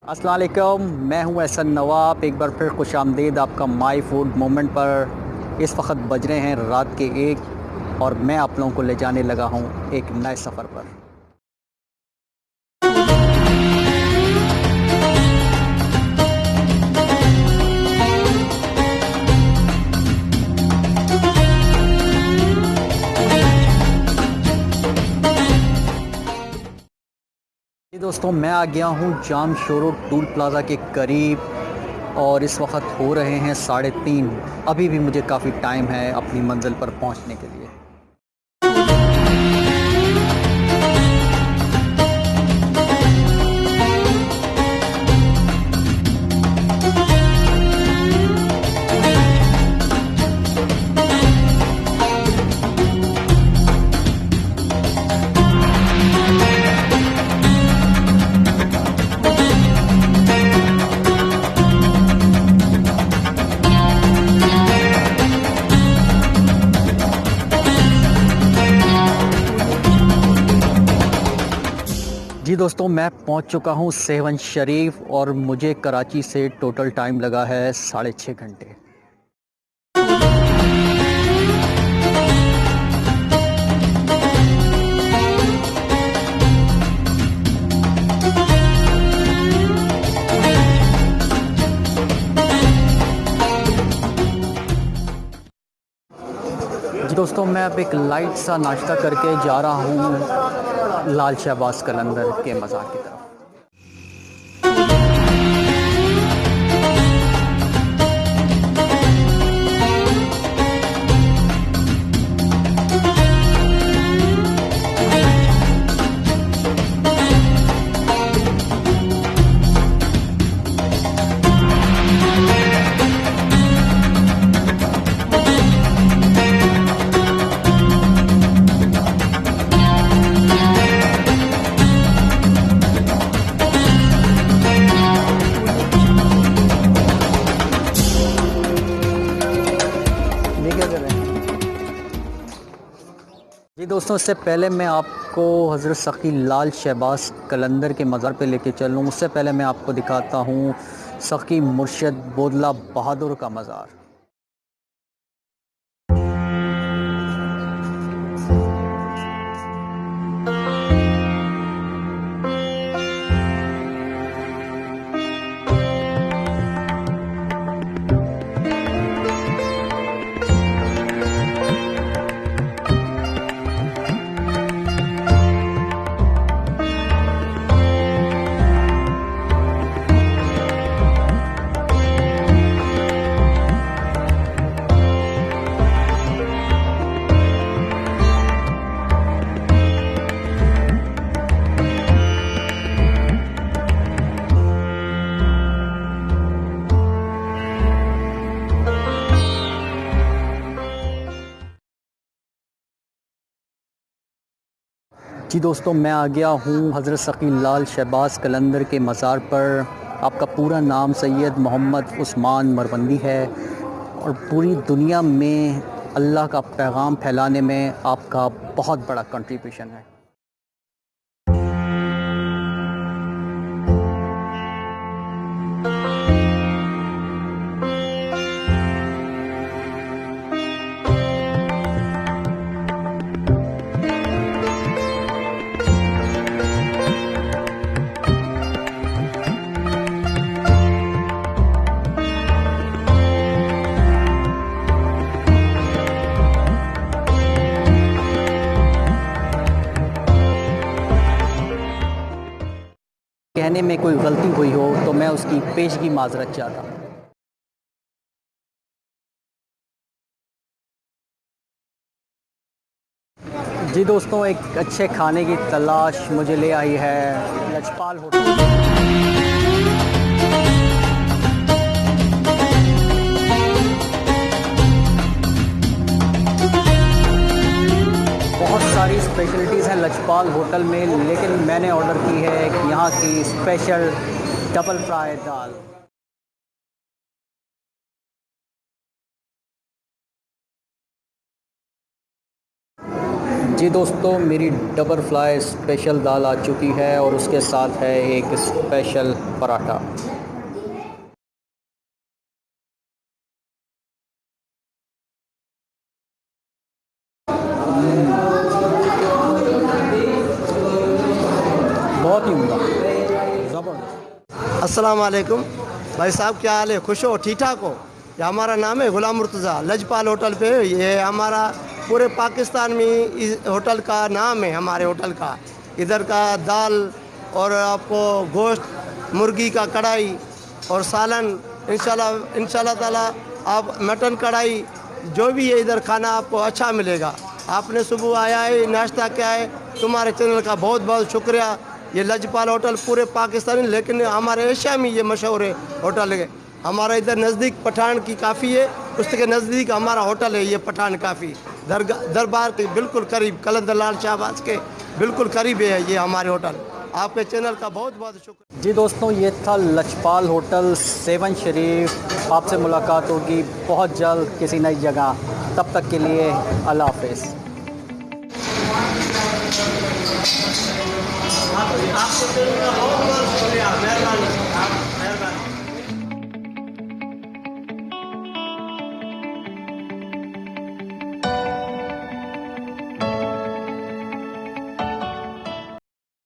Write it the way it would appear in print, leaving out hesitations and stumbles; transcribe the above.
अस्सलाम वालेकुम, मैं हूं एहसन नवाब। एक बार फिर खुशामदीद आपका माई फूड मोमेंट पर। इस वक्त बज रहे हैं रात के 1 और मैं आप लोगों को ले जाने लगा हूं एक नए सफ़र पर। जी दोस्तों, मैं आ गया हूं जाम शोरो टूल प्लाज़ा के करीब और इस वक्त हो रहे हैं 3:30। अभी भी मुझे काफ़ी टाइम है अपनी मंजिल पर पहुंचने के लिए। जी दोस्तों, मैं पहुंच चुका हूं सेवन शरीफ और मुझे कराची से टोटल टाइम लगा है 6.5 घंटे। जी दोस्तों, मैं अब एक लाइट सा नाश्ता करके जा रहा हूँ लाल शहबाज कलंदर के मज़ार की तरफ। ये क्या कर रहे हैं? जी दोस्तों, इससे पहले मैं आपको हज़रत सख़ी लाल शहबाज कलंदर के मज़ार पे लेके चलूँ, उससे पहले मैं आपको दिखाता हूँ सख़ी मुर्शद बोदला बहादुर का मज़ार। जी दोस्तों, मैं आ गया हूँ हज़रत सख़ी लाल शहबाज कलंदर के मज़ार पर। आपका पूरा नाम सैयद मोहम्मद उस्मान मरवंदी है और पूरी दुनिया में अल्लाह का पैगाम फैलाने में आपका बहुत बड़ा कंट्रीब्यूशन है। कहने में कोई गलती हुई हो तो मैं उसकी पेशगी माज़रत चाहता हूँ। जी दोस्तों, एक अच्छे खाने की तलाश मुझे ले आई है लजपाल होटल। बहुत सारी स्पेशलिटीज़ हैं लजपाल होटल में, लेकिन मैंने ऑर्डर की है यहाँ की स्पेशल डबल फ्राई दाल। जी दोस्तों, मेरी डबल फ्राई स्पेशल दाल आ चुकी है और उसके साथ है एक स्पेशल पराठा। बहुत ही उम्दा, ज़बरदस्त। अस्सलाम वालेकुम भाई साहब, क्या हाल है? खुश हो? ठीक ठाक हो? ये हमारा नाम है गुलाम मुर्तज़ा, लजपाल होटल पे। ये हमारा पूरे पाकिस्तान में इस होटल का नाम है, हमारे होटल का। इधर का दाल और आपको गोश्त मुर्गी का कढ़ाई और सालन, इंशाल्लाह इंशाल्लाह ताला आप मटन कढ़ाई, जो भी है इधर खाना आपको अच्छा मिलेगा। आपने सुबह आया है, नाश्ता किया है, तुम्हारे चैनल का बहुत बहुत शुक्रिया। ये लजपाल होटल पूरे पाकिस्तान में, लेकिन हमारे एशिया में ये मशहूर है होटल है। हमारा इधर नज़दीक पठान की काफ़ी है, उसके नज़दीक हमारा होटल है ये पठान काफ़ी, दरबार के बिल्कुल करीब, कलंदर लाल शाहबाज के बिल्कुल करीब है ये हमारे होटल। आपके चैनल का बहुत बहुत शुक्रिया। जी दोस्तों, ये था लजपाल होटल 7 शरीफ। आपसे मुलाकात होगी बहुत जल्द किसी नई जगह। तब तक के लिए अल्लाह हाफ़िज़।